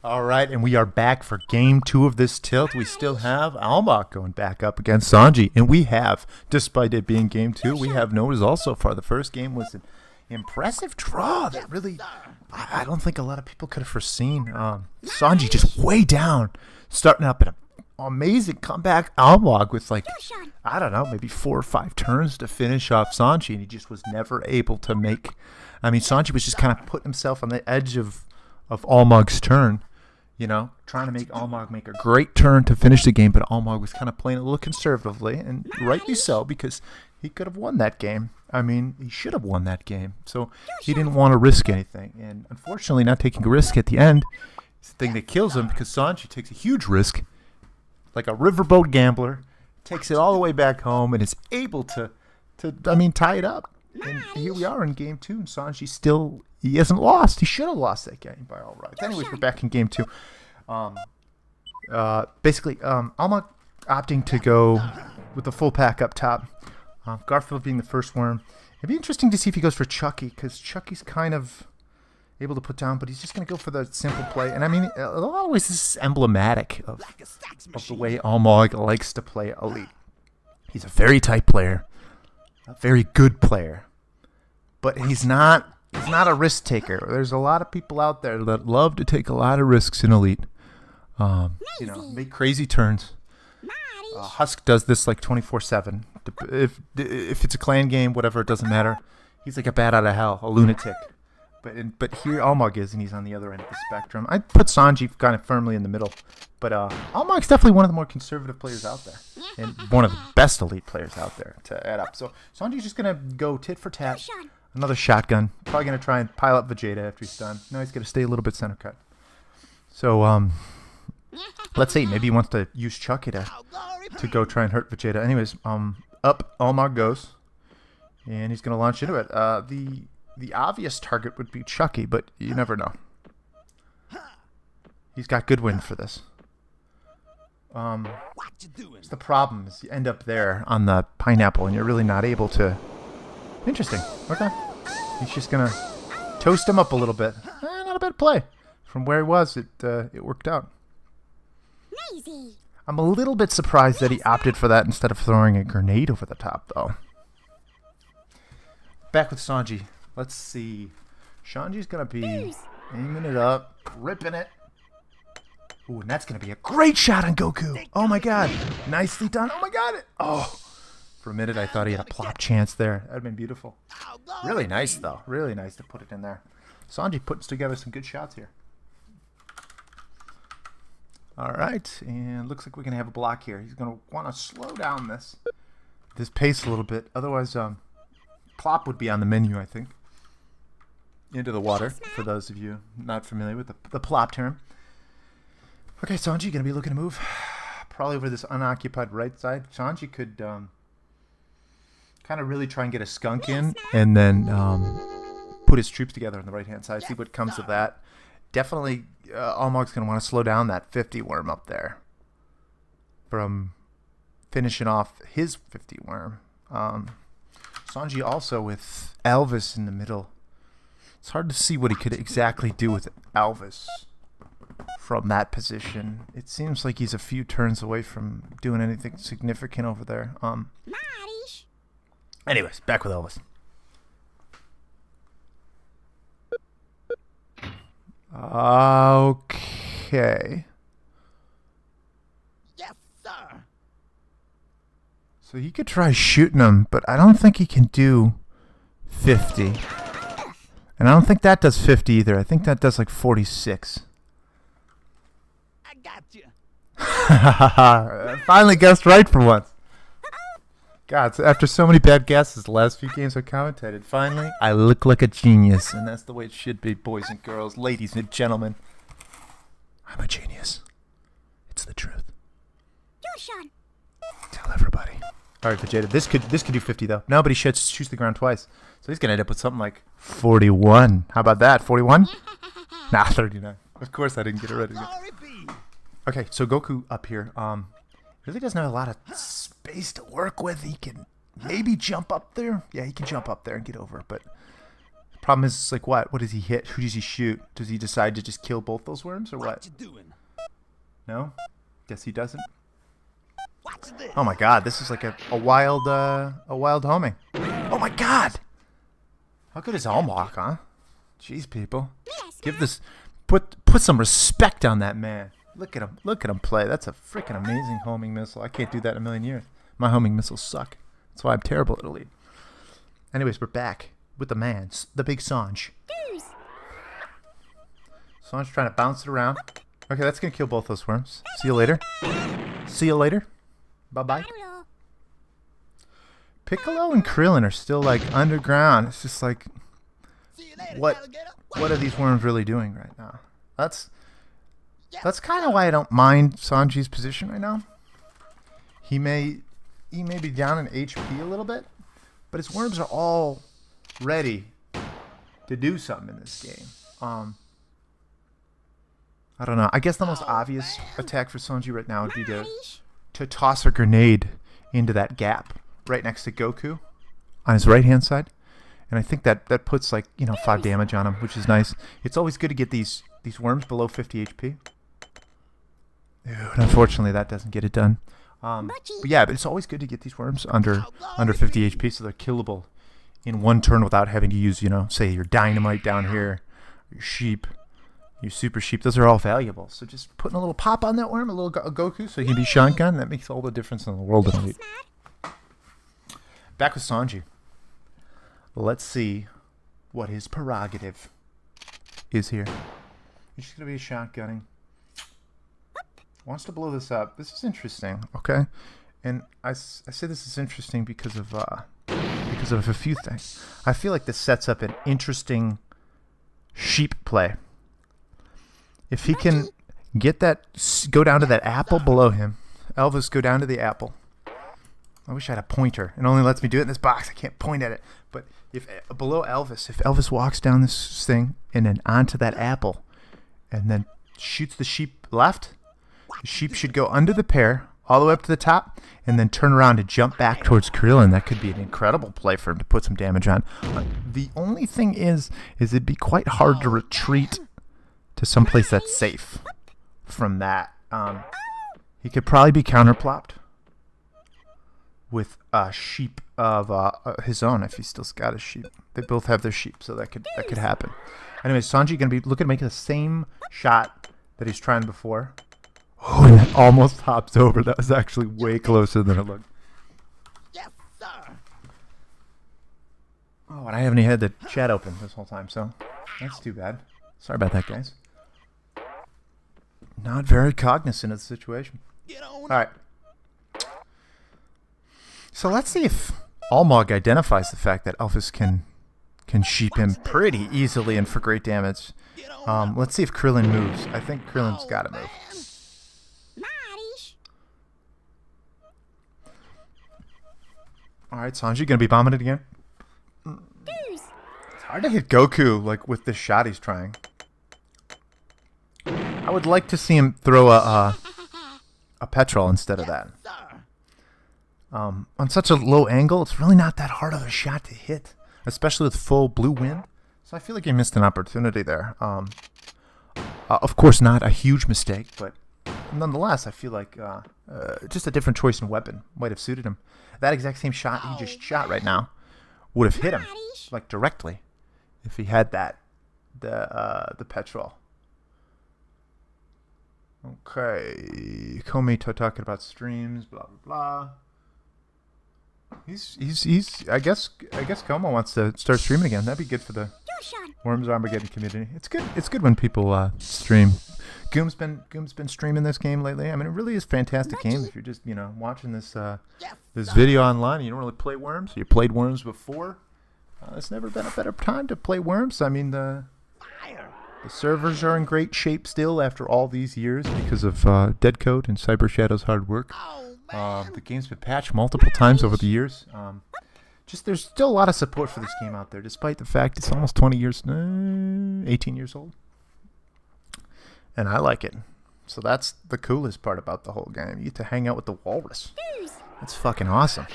All right, and we are back for game 2 of this tilt. We still have Almog going back up against Csongi, and we have, despite it being game 2, we have no results so far. The first game was an impressive draw that really, I don't think a lot of people could have foreseen. Csongi just way down, starting up in an amazing comeback. Almog with like, I don't know, maybe 4 or 5 turns to finish off Csongi, and he just was never able to make. I mean, Csongi was just kind of putting himself on the edge of Almog's turn, you know, trying to make Almog make a great turn to finish the game, but Almog was kind of playing a little conservatively, and rightly so, because he could have won that game. I mean, he should have won that game, so he didn't want to risk anything, and unfortunately, not taking a risk at the end is the thing that kills him, because Csongi takes a huge risk, like a riverboat gambler, takes it all the way back home, and is able to tie it up. And here we are in game 2, and Csongi still, he hasn't lost. He should have lost that game by all rights. Anyways, we're back in game 2. Basically, Almog opting to go with the full pack up top. Garfield being the first worm. It'd be interesting to see if he goes for Chucky, because Chucky's kind of able to put down, but he's just going to go for the simple play. And I mean, in a lot of ways, this is emblematic of the way Almog likes to play Elite. He's a very tight player, a very good player, but he's not a risk taker. There's a lot of people out there that love to take a lot of risks in Elite. You know, make crazy turns. Husk does this like 24/7. If it's a clan game, whatever, it doesn't matter. He's like a bat out of hell, a lunatic. But here Almog is, and he's on the other end of the spectrum. I'd put Csongi kind of firmly in the middle. But Almog's definitely one of the more conservative players out there. And one of the best Elite players out there to add up. So Csongi's just going to go tit for tat. Another shotgun. Probably going to try and pile up Vegeta after he's done. No, he's going to stay a little bit center cut. So, let's see. Maybe he wants to use Chucky to go try and hurt Vegeta. Anyways, up Almog goes. And he's going to launch into it. The obvious target would be Chucky, but you never know. He's got good wind for this. The problem is you end up there on the pineapple, and you're really not able to. Interesting. Okay. He's just gonna toast him up a little bit. Not a bad play. From where he was, it worked out. I'm a little bit surprised that he opted for that instead of throwing a grenade over the top, though. Back with Csongi. Let's see. Shanji's gonna be aiming it up, ripping it. Ooh, and that's going to be a great shot on Goku. Oh, my God. Nicely done. Oh, my God. Oh, for a minute, I thought he had a plop chance there. That would have been beautiful. Really nice, though. Really nice to put it in there. Csongi puts together some good shots here. All right. And looks like we're going to have a block here. He's going to want to slow down this pace a little bit. Otherwise, plop would be on the menu, I think. Into the water, for those of you not familiar with the plop term. Okay, Csongi going to be looking to move probably over this unoccupied right side. Csongi could kind of really try and get a skunk in and then put his troops together on the right-hand side, see what comes of that. Definitely, Almog's going to want to slow down that 50 worm up there from finishing off his 50 worm. Csongi also with Elvis in the middle. It's hard to see what he could exactly do with Elvis from that position. It seems like he's a few turns away from doing anything significant over there. Anyways, back with Elvis. Okay. Yes, sir. So he could try shooting him, but I don't think he can do 50. And I don't think that does 50 either. I think that does like 46. I got you. I finally guessed right for once. God, so after so many bad guesses the last few games I commentated, finally I look like a genius. And that's the way it should be, boys and girls, ladies and gentlemen. I'm a genius. It's the truth. Tell everybody. All right, Vegeta. This could do 50 though. No, but he shoots the ground twice, so he's gonna end up with something like 41. How about that? 41? Nah, 39. Of course, I didn't get it ready. Okay, so Goku up here. Really doesn't have a lot of space to work with. He can maybe jump up there. Yeah, he can jump up there and get over, but Problem is, like, what? What does he hit? Who does he shoot? Does he decide to just kill both those worms, or what? you doing? No? Guess he doesn't. Watch this. Oh my god, this is like a wild homing. Oh my god! How good is Almog, huh? Jeez, people. Give this... Put some respect on that man. Look at him play. That's a freaking amazing homing missile. I can't do that in a million years. My homing missiles suck. That's why I'm terrible at Elite. Anyways, we're back with the man, the big Sanj. Sanj trying to bounce it around. Okay, that's going to kill both those worms. See you later. See you later. Bye-bye. Piccolo and Krillin are still, like, underground. It's just like, See you later, what are these worms really doing right now? That's kind of why I don't mind Sanji's position right now. He may be down in HP a little bit, but his worms are all ready to do something in this game. I don't know. I guess the most obvious attack for Sanji right now would be to toss a grenade into that gap right next to Goku on his right-hand side. And I think that puts, like, 5 damage on him, which is nice. It's always good to get these worms below 50 HP. Dude, unfortunately, that doesn't get it done. But yeah, but it's always good to get these worms under 50 HP so they're killable in one turn without having to use, say your dynamite down here, your sheep, your super sheep. Those are all valuable. So just putting a little pop on that worm, a little Goku, so he can be shotgun, that makes all the difference in the world in Elite. Back with Sanji. Let's see what his prerogative is here. He's just going to be shotgunning. Wants to blow this up. This is interesting, okay? And I say this is interesting because of a few things. I feel like this sets up an interesting sheep play. If he can get that, go down to that apple below him. Elvis, go down to the apple. I wish I had a pointer. It only lets me do it in this box. I can't point at it. But if below Elvis, if Elvis walks down this thing and then onto that apple and then shoots the sheep left, the sheep should go under the pear all the way up to the top and then turn around and jump back towards Krillin. That could be an incredible play for him to put some damage on. The only thing is it'd be quite hard to retreat to someplace that's safe from that. He could probably be counterplopped with a sheep of his own if he's still got his sheep. They both have their sheep, so that could happen. Anyway, Sanji gonna be looking to make the same shot that he's trying before. Oh, and that almost hops over. That was actually way closer than it looked. Yes, sir. Oh, and I haven't even had the chat open this whole time, so that's too bad. Sorry about that, guys. Not very cognizant of the situation. Get on. All right. So let's see if Almog identifies the fact that Elvis can sheep him pretty easily and for great damage. Let's see if Krillin moves. I think Krillin's got to move. All right, Sanji gonna be bombing it again. It's hard to hit Goku like with this shot he's trying. I would like to see him throw a petrol instead of that. On such a low angle, it's really not that hard of a shot to hit, especially with full blue wind. So I feel like he missed an opportunity there. Of course, not a huge mistake, but nonetheless, I feel like just a different choice in weapon might have suited him. That exact same shot he just shot right now would have hit him, like directly, if he had the petrol. Okay, Comey talking about streams, blah blah blah. He's I guess Como wants to start streaming again. That'd be good for the Worms Armageddon community. It's good when people stream. Goom's been streaming this game lately. I mean, it really is a fantastic game. If you're just watching this this video online, and you don't really play Worms. You played Worms before. It's never been a better time to play Worms. I mean, the servers are in great shape still after all these years because of Dead Code and Cyber Shadow's hard work. The game's been patched multiple times over the years. Just there's still a lot of support for this game out there, despite the fact it's almost 20 years, 18 years old. And I like it. So that's the coolest part about the whole game. You get to hang out with the walrus. That's fucking awesome.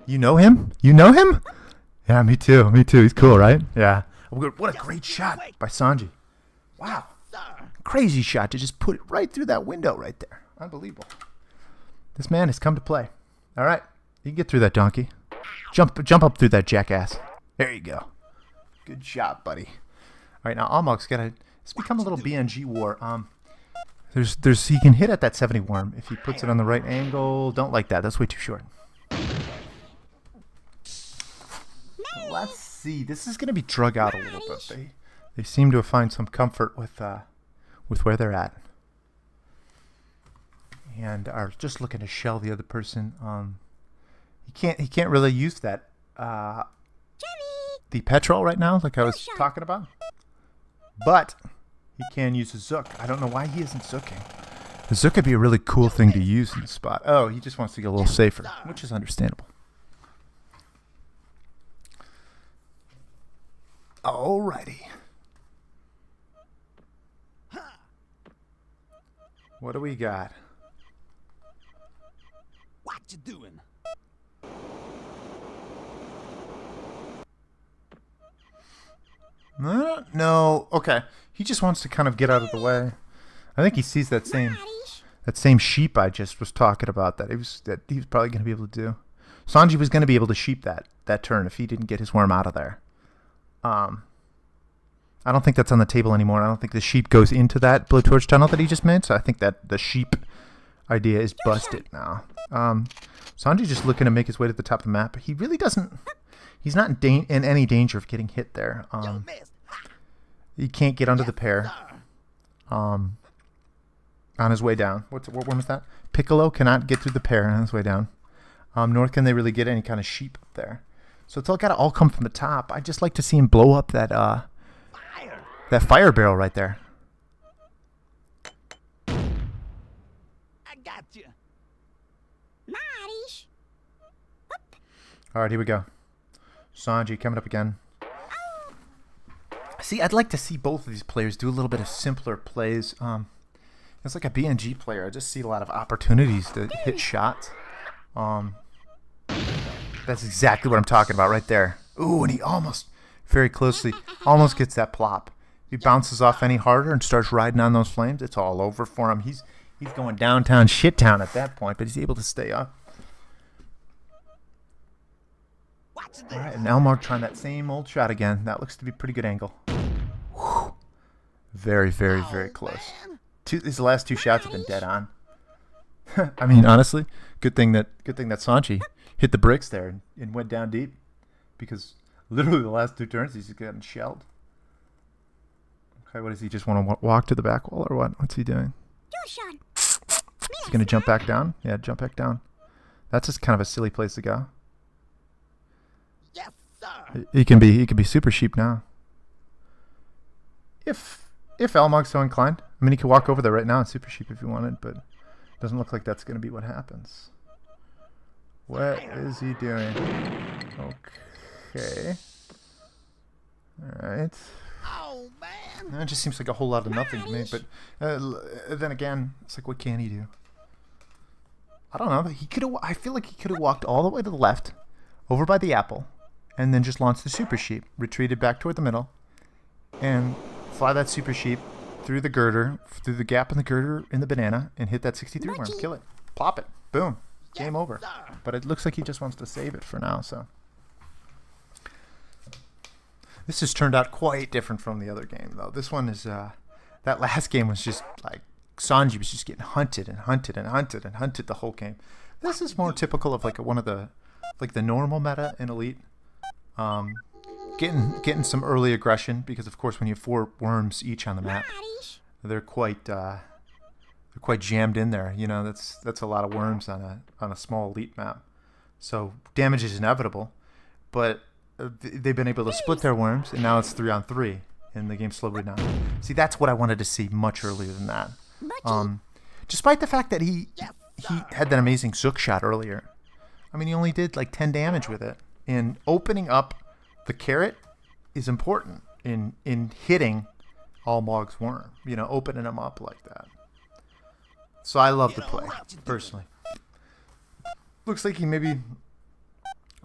You know him? You know him? Yeah, me too. Me too. He's cool, right? Yeah. What a great shot by Csongi. Wow. Sir. Crazy shot to just put it right through that window right there. Unbelievable. This man has come to play. All right. You can get through that, donkey. Jump up through that jackass. There you go. Good job, buddy. All right, now Almog's got to... It's become a little BNG war. He can hit at that 70 worm if he puts it on the right angle. Don't like that. That's way too short. Let's see. This is going to be drug out a little bit. They seem to have found some comfort with where they're at, and are just looking to shell the other person. He can't really use that the petrol right now, like I was talking about, but he can use a zook. I don't know why he isn't zooking. The zook could be a really cool thing to use in the spot. Oh, he just wants to get a little safer, which is understandable. Alrighty. What do we got? What you doing? No. Okay. He just wants to kind of get out of the way. I think he sees that same sheep I just was talking about that he was probably going to be able to do. Csongi was going to be able to sheep that turn if he didn't get his worm out of there. I don't think that's on the table anymore. I don't think the sheep goes into that blowtorch tunnel that he just made. So I think that the sheep idea is busted now. Csongi's just looking to make his way to the top of the map. He really doesn't. He's not in any danger of getting hit there. He can't get under the pear. On his way down. What worm is that? Piccolo cannot get through the pear on his way down. Nor can they really get any kind of sheep up there. So it's all got to all come from the top. I'd just like to see him blow up that fire barrel right there. I got you. All right, here we go. Csongi coming up again. See, I'd like to see both of these players do a little bit of simpler plays. It's like a BNG player. I just see a lot of opportunities to hit shots. That's exactly what I'm talking about right there. Ooh, and he almost, very closely, almost gets that plop. If he bounces off any harder and starts riding on those flames, it's all over for him. He's going downtown shit town at that point, but he's able to stay up. All right, and Almog trying that same old shot again. That looks to be a pretty good angle. Whew. Very, very, very close. These last two shots have been dead on. I mean, honestly, good thing that Csongi hit the bricks there and went down deep, because literally the last two turns he's gotten shelled. Okay, what does he just want to walk to the back wall or what? What's he doing? He's gonna jump back down. Yeah, jump back down. That's just kind of a silly place to go. Yes, sir. He can be super sheep now. If Almog's so inclined, I mean, he could walk over there right now and super sheep if he wanted, but it doesn't look like that's going to be what happens. What is he doing? Okay. All right. Oh man. It just seems like a whole lot of nothing to me, but then again, it's like, what can he do? I don't know. I feel like he could have walked all the way to the left, over by the apple, and then just launched the super sheep, retreated back toward the middle, and fly that super sheep through the girder, through the gap in the girder in the banana, and hit that 63 worm. Kill it. Plop it. Boom. Game over. But it looks like he just wants to save it for now, so. This has turned out quite different from the other game, though. This one is, that last game was just like, Csongi was just getting hunted and hunted and hunted and hunted the whole game. This is more typical of like one of the, like the normal meta in Elite. Getting some early aggression, because of course when you have 4 worms each on the map, they're quite jammed in there. You know, that's a lot of worms on a small Elite map. So damage is inevitable, but they've been able to split their worms, and now it's 3-on-3, and the game's slowly down. See, that's what I wanted to see much earlier than that. Despite the fact that he had that amazing Zook shot earlier. I mean, he only did like 10 damage with it, and opening up the carrot is important in hitting Almog's worm. You know, opening him up like that. So I love the play, personally. Looks like he maybe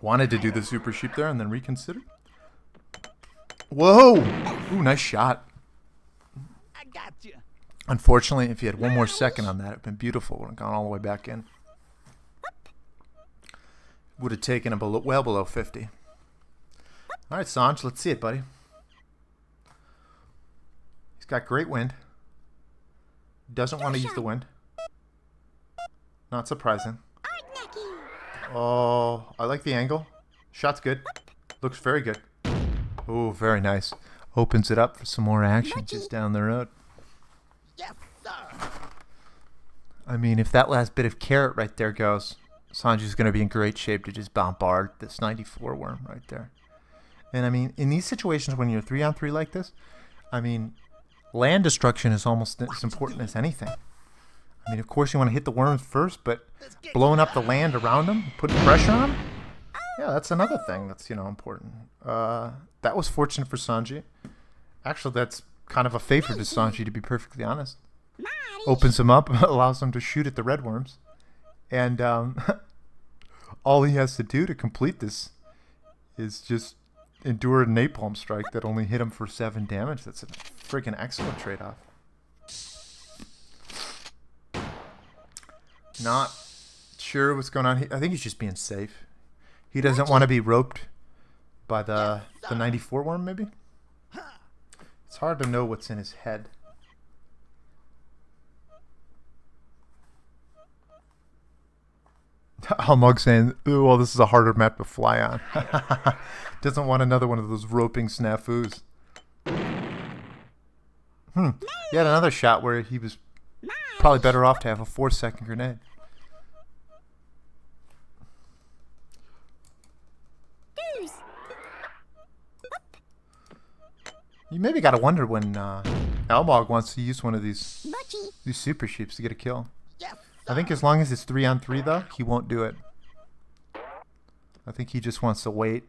wanted to do the super sheep there and then reconsidered. Whoa! Ooh, nice shot. I got you. Unfortunately, if you had one more second on that, it would have been beautiful. It would have gone all the way back in. Would have taken him well below 50. All right, Sanj, let's see it, buddy. He's got great wind. Doesn't want to use the wind. Not surprising. Oh, I like the angle. Shot's good. Looks very good. Oh, very nice. Opens it up for some more action just down the road. Yes, sir. I mean, if that last bit of carrot right there goes, Sanji's going to be in great shape to just bombard this 94 worm right there. And I mean, in these situations when you're 3-on-3 like this, I mean, land destruction is almost as important as anything. I mean, of course you want to hit the worms first, but blowing up the land around them, putting pressure on them, yeah, that's another thing that's, important. That was fortunate for Sanji. Actually, that's kind of a favor to Sanji, to be perfectly honest. Opens him up, allows him to shoot at the red worms. And all he has to do to complete this is just endure a napalm strike that only hit him for 7 damage. That's a freaking excellent trade-off. Not sure what's going on. I think he's just being safe. He doesn't want to be roped by the 94 worm, maybe? It's hard to know what's in his head. Almog saying, "Ooh, well, this is a harder map to fly on." Doesn't want another one of those roping snafus. He had another shot where he was probably better off to have a 4-second grenade. You maybe gotta wonder when Almog wants to use one of these super sheeps to get a kill. I think as long as it's 3-on-3 though, he won't do it. I think he just wants to wait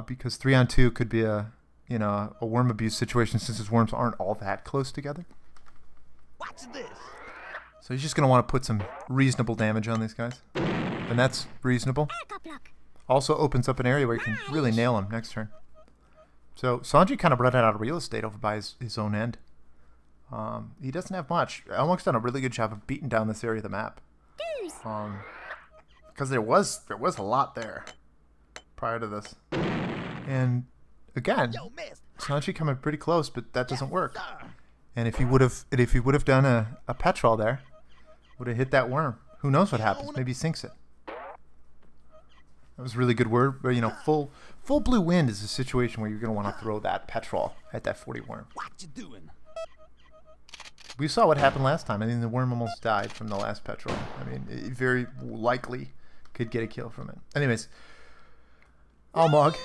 because 3-on-2 could be a worm abuse situation since his worms aren't all that close together. Watch this. So he's just gonna want to put some reasonable damage on these guys, and that's reasonable. Also opens up an area where you can really nail him next turn. So Sanji kind of run out of real estate over by his own end. He doesn't have much. Elmog's done a really good job of beating down this area of the map. Because there was a lot there prior to this. And again, Sanji coming pretty close, but that doesn't work. And if he would have done a petrol there, would have hit that worm. Who knows what happens? Maybe he sinks it. That was a really good word, but full blue wind is a situation where you're going to want to throw that petrol at that 40 worm. What you doing? We saw what happened last time. I mean, the worm almost died from the last petrol. I mean, it very likely could get a kill from it. Anyways, Almog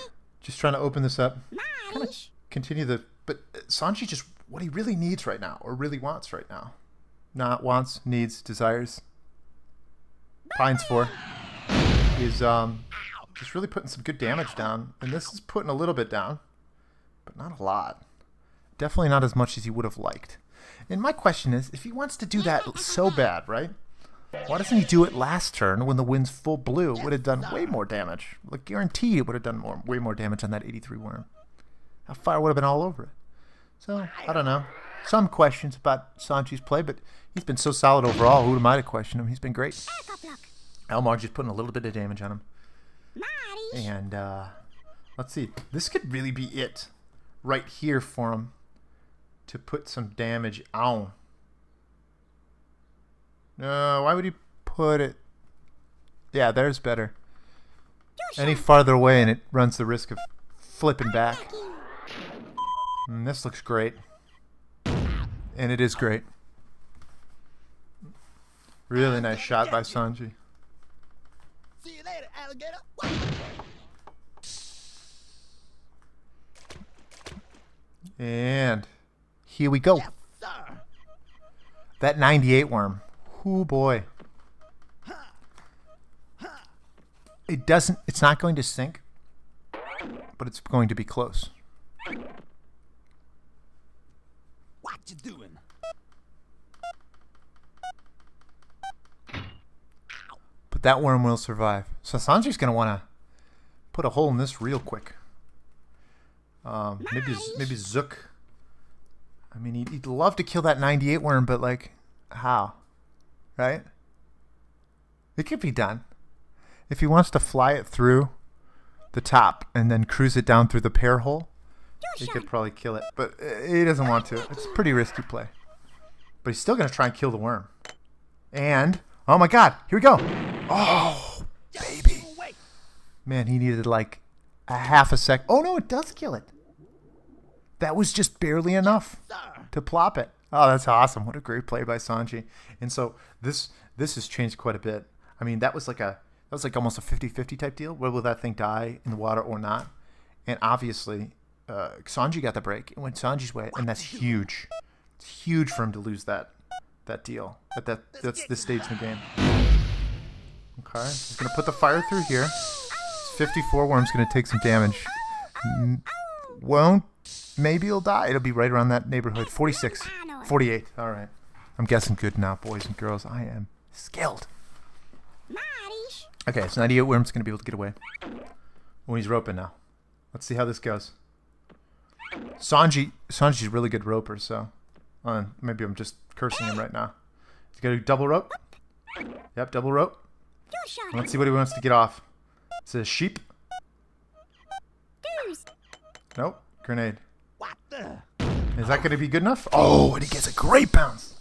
just trying to open this up. Kind of continue but Sanji just what he really needs right now, or really wants right now. Not wants, needs, desires. Pines for is just really putting some good damage down, and this is putting a little bit down, but not a lot. Definitely not as much as he would have liked. And my question is, if he wants to do that so bad, right? Why doesn't he do it last turn when the wind's full blue? Would have done way more damage. Like guaranteed, it would have done way more damage on that 83 worm. That fire would have been all over it. So I don't know. Some questions about Sanji's play, but he's been so solid overall. Who am I to question him? He's been great. Almog just putting a little bit of damage on him. And let's see. This could really be it right here for him to put some damage on. No, why would he put it? Yeah, there's better. Any farther away and it runs the risk of flipping back. And this looks great. And it is great. Really nice shot by Sanji. See you later, alligator. And here we go. Yes, sir. That 98 worm. Oh boy. It's not going to sink, but it's going to be close. What you doing? But that worm will survive. So Sanji's going to want to put a hole in this real quick. Maybe Zook. I mean, he'd love to kill that 98 worm, but like, how? Right? It could be done. If he wants to fly it through the top and then cruise it down through the pear hole, he could probably kill it. But he doesn't want to. It's a pretty risky play. But he's still going to try and kill the worm. And, oh my god, here we go. Oh, baby. Man, he needed like a half a sec. Oh no, it does kill it. That was just barely enough to plop it. Oh, that's awesome. What a great play by Csongi. And so this has changed quite a bit. I mean, that was like almost a 50-50 type deal. Will that thing die in the water or not? And obviously, Csongi got the break. It went Sanji's way, and that's huge. It's huge for him to lose that deal. That's this stage in the game. Okay, he's gonna put the fire through here. This 54 worm's gonna take some damage. Won't. Maybe he'll die. It'll be right around that neighborhood. 46, 48. All right. I'm guessing good now, boys and girls. I am skilled. Okay, so 98 worm's gonna be able to get away. Oh, he's roping now. Let's see how this goes. Sanji's a really good roper, so maybe I'm just cursing him right now. He's got a double rope. Yep, double rope. Let's see what he wants to get off. It's a sheep. Nope. Grenade. What the? Is that going to be good enough? Oh, and he gets a great bounce.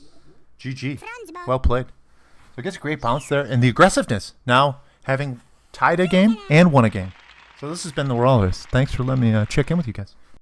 GG. Well played. So he gets a great bounce there. And the aggressiveness. Now having tied a game and won a game. So this has been the Walrus. Thanks for letting me check in with you guys.